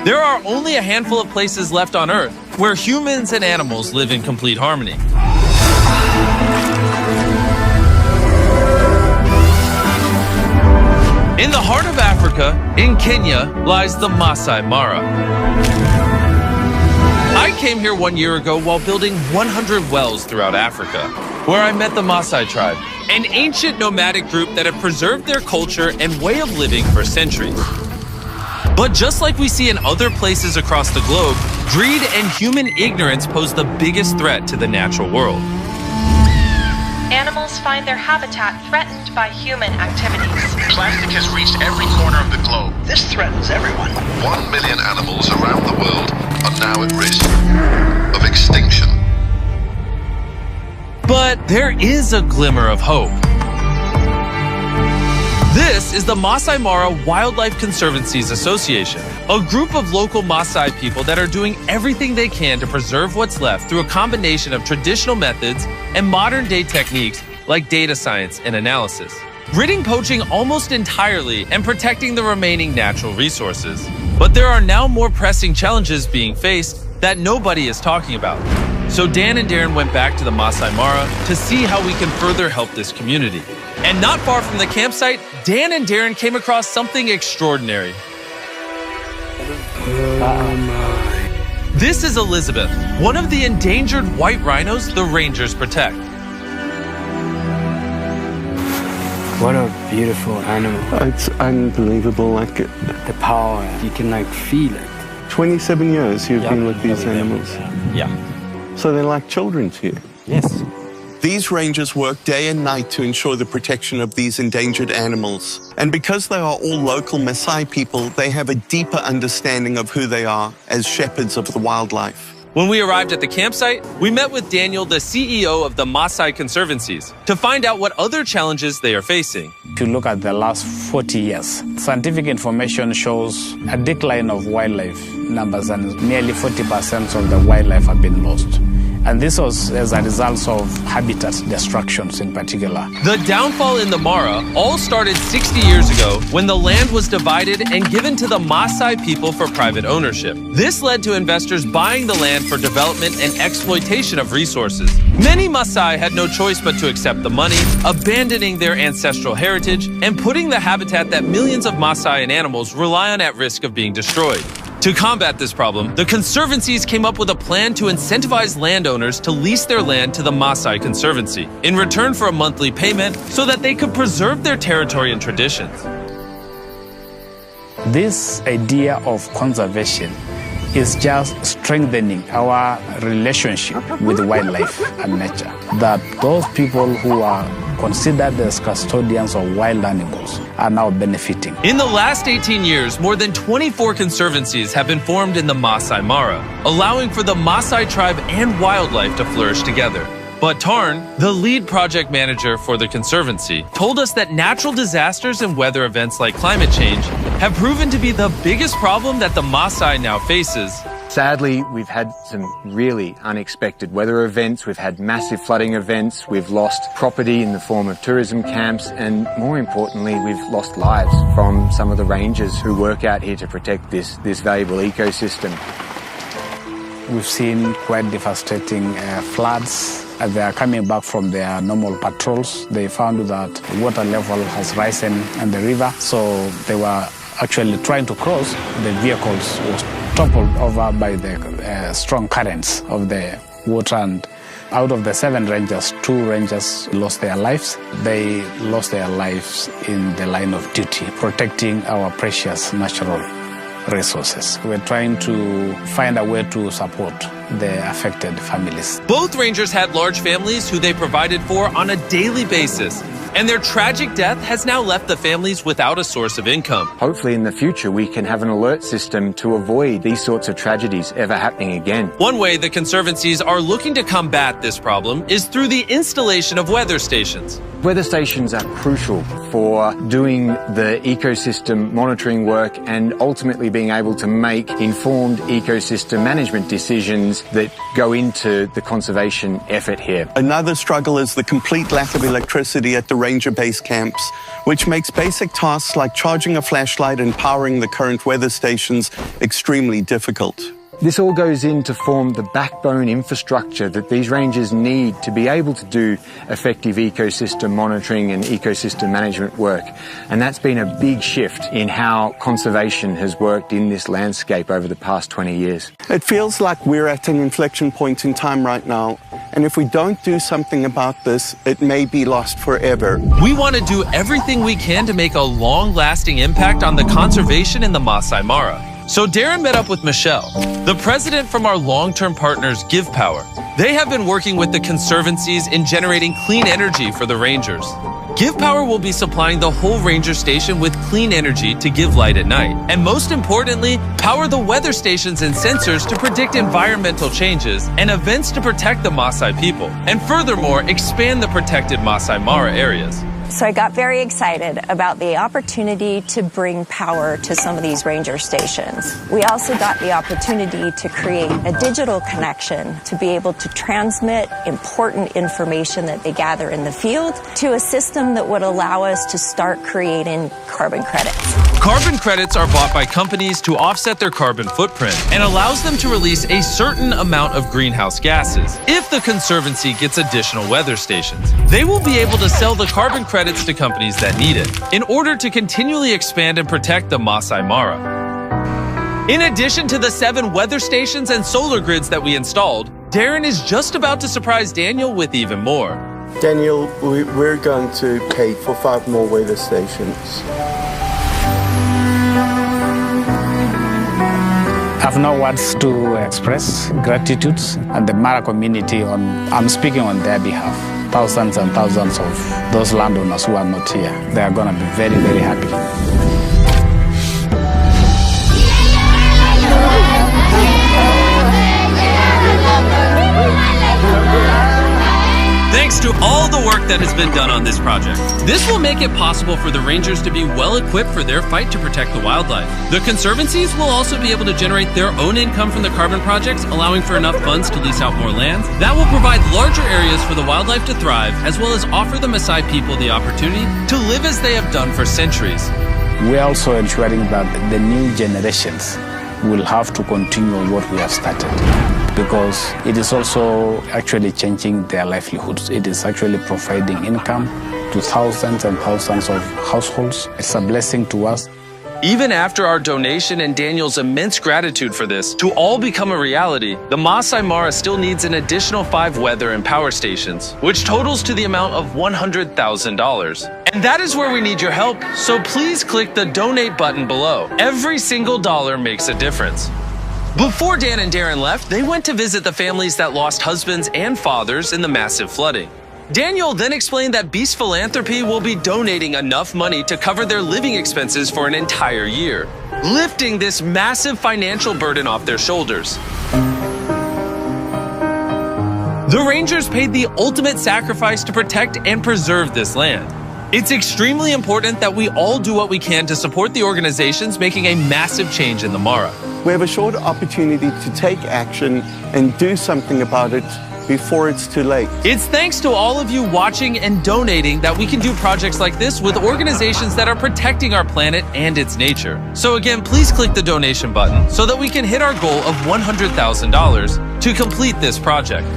There are only a handful of places left on Earth where humans and animals live in complete harmony. In the heart of Africa, in Kenya, lies the Masai Mara. I came here 1 year ago while building 100 wells throughout Africa, where I met the Maasai tribe, an ancient nomadic group that have preserved their culture and way of living for centuries. But just like we see in other places across the globe, greed and human ignorance pose the biggest threat to the natural world. Animals find their habitat threatened by human activities. Plastic has reached every corner of the globe. This threatens everyone. 1 million animals around the world are now at risk of extinction. But there is a glimmer of hope. This is the Masai Mara Wildlife Conservancies Association, a group of local Maasai people that are doing everything they can to preserve what's left through a combination of traditional methods and modern-day techniques like data science and analysis, ridding poaching almost entirely and protecting the remaining natural resources. But there are now more pressing challenges being faced that nobody is talking about. So Dan and Darren went back to the Masai Mara to see how we can further help this community. And not far from the campsite, Dan and Darren came across something extraordinary. This is Elizabeth, one of the endangered white rhinos the rangers protect. What a beautiful animal. It's unbelievable, The power, you can feel it. 27 years you've been with these animals. Yeah. So they're like children to you. Yes. These rangers work day and night to ensure the protection of these endangered animals. And because they are all local Maasai people, they have a deeper understanding of who they are as shepherds of the wildlife. When we arrived at the campsite, we met with Daniel, the CEO of the Maasai Conservancies, to find out what other challenges they are facing. If you look at the last 40 years, scientific information shows a decline of wildlife numbers, and nearly 40% of the wildlife have been lost. And this was as a result of habitat destructions in particular. The downfall in the Mara all started 60 years ago when the land was divided and given to the Maasai people for private ownership. This led to investors buying the land for development and exploitation of resources. Many Maasai had no choice but to accept the money, abandoning their ancestral heritage and putting the habitat that millions of Maasai and animals rely on at risk of being destroyed. To combat this problem, the Conservancies came up with a plan to incentivize landowners to lease their land to the Maasai Conservancy in return for a monthly payment so that they could preserve their territory and traditions. This idea of conservation is just strengthening our relationship with wildlife and nature. That those people who are considered as custodians of wild animals are now benefiting. In the last 18 years, more than 24 conservancies have been formed in the Masai Mara, allowing for the Maasai tribe and wildlife to flourish together. But Tarn, the lead project manager for the Conservancy, told us that natural disasters and weather events like climate change have proven to be the biggest problem that the Maasai now faces. Sadly, we've had some really unexpected weather events. We've had massive flooding events. We've lost property in the form of tourism camps. And more importantly, we've lost lives from some of the rangers who work out here to protect this valuable ecosystem. We've seen quite devastating floods. As they are coming back from their normal patrols, they found that water level has risen in the river. So they were actually trying to cross. The vehicles was toppled over by the strong currents of the water, and out of the 7 rangers, 2 rangers lost their lives. They lost their lives in the line of duty, protecting our precious natural resources. We're trying to find a way to support the affected families. Both rangers had large families who they provided for on a daily basis, and their tragic death has now left the families without a source of income. Hopefully in the future we can have an alert system to avoid these sorts of tragedies ever happening again. One way the Conservancies are looking to combat this problem is through the installation of weather stations. Weather stations are crucial for doing the ecosystem monitoring work and ultimately being able to make informed ecosystem management decisions that go into the conservation effort here. Another struggle is the complete lack of electricity at the ranger base camps, which makes basic tasks like charging a flashlight and powering the current weather stations extremely difficult. This all goes in to form the backbone infrastructure that these rangers need to be able to do effective ecosystem monitoring and ecosystem management work. And that's been a big shift in how conservation has worked in this landscape over the past 20 years. It feels like we're at an inflection point in time right now, and if we don't do something about this, it may be lost forever. We want to do everything we can to make a long-lasting impact on the conservation in the Masai Mara. So Darren met up with Michelle, the president from our long-term partners Give Power. They have been working with the conservancies in generating clean energy for the rangers. Give Power will be supplying the whole ranger station with clean energy to give light at night. And most importantly, power the weather stations and sensors to predict environmental changes and events to protect the Maasai people. And furthermore, expand the protected Masai Mara areas. So I got very excited about the opportunity to bring power to some of these ranger stations. We also got the opportunity to create a digital connection to be able to transmit important information that they gather in the field to a system that would allow us to start creating carbon credits. Carbon credits are bought by companies to offset their carbon footprint and allows them to release a certain amount of greenhouse gases. If the Conservancy gets additional weather stations, they will be able to sell the carbon credits to companies that need it in order to continually expand and protect the Masai Mara. In addition to the 7 weather stations and solar grids that we installed, Darren is just about to surprise Daniel with even more. Daniel, we're going to pay for 5 more weather stations. I have no words to express gratitude and the Mara community I'm speaking on their behalf. Thousands and thousands of those landowners who are not here, they are going to be very, very happy. Thanks to all the work that has been done on this project. This will make it possible for the rangers to be well equipped for their fight to protect the wildlife. The conservancies will also be able to generate their own income from the carbon projects, allowing for enough funds to lease out more lands. That will provide larger areas for the wildlife to thrive, as well as offer the Maasai people the opportunity to live as they have done for centuries. We're also ensuring that the new generations will have to continue what we have started, because it is also actually changing their livelihoods. It is actually providing income to thousands and thousands of households. It's a blessing to us. Even after our donation and Daniel's immense gratitude for this to all become a reality, the Masai Mara still needs an additional 5 weather and power stations, which totals to the amount of $100,000. And that is where we need your help, so please click the donate button below. Every single dollar makes a difference. Before Dan and Darren left, they went to visit the families that lost husbands and fathers in the massive flooding. Daniel then explained that Beast Philanthropy will be donating enough money to cover their living expenses for an entire year, lifting this massive financial burden off their shoulders. The Rangers paid the ultimate sacrifice to protect and preserve this land. It's extremely important that we all do what we can to support the organizations making a massive change in the Mara. We have a short opportunity to take action and do something about it before it's too late. It's thanks to all of you watching and donating that we can do projects like this with organizations that are protecting our planet and its nature. So again, please click the donation button so that we can hit our goal of $100,000 to complete this project.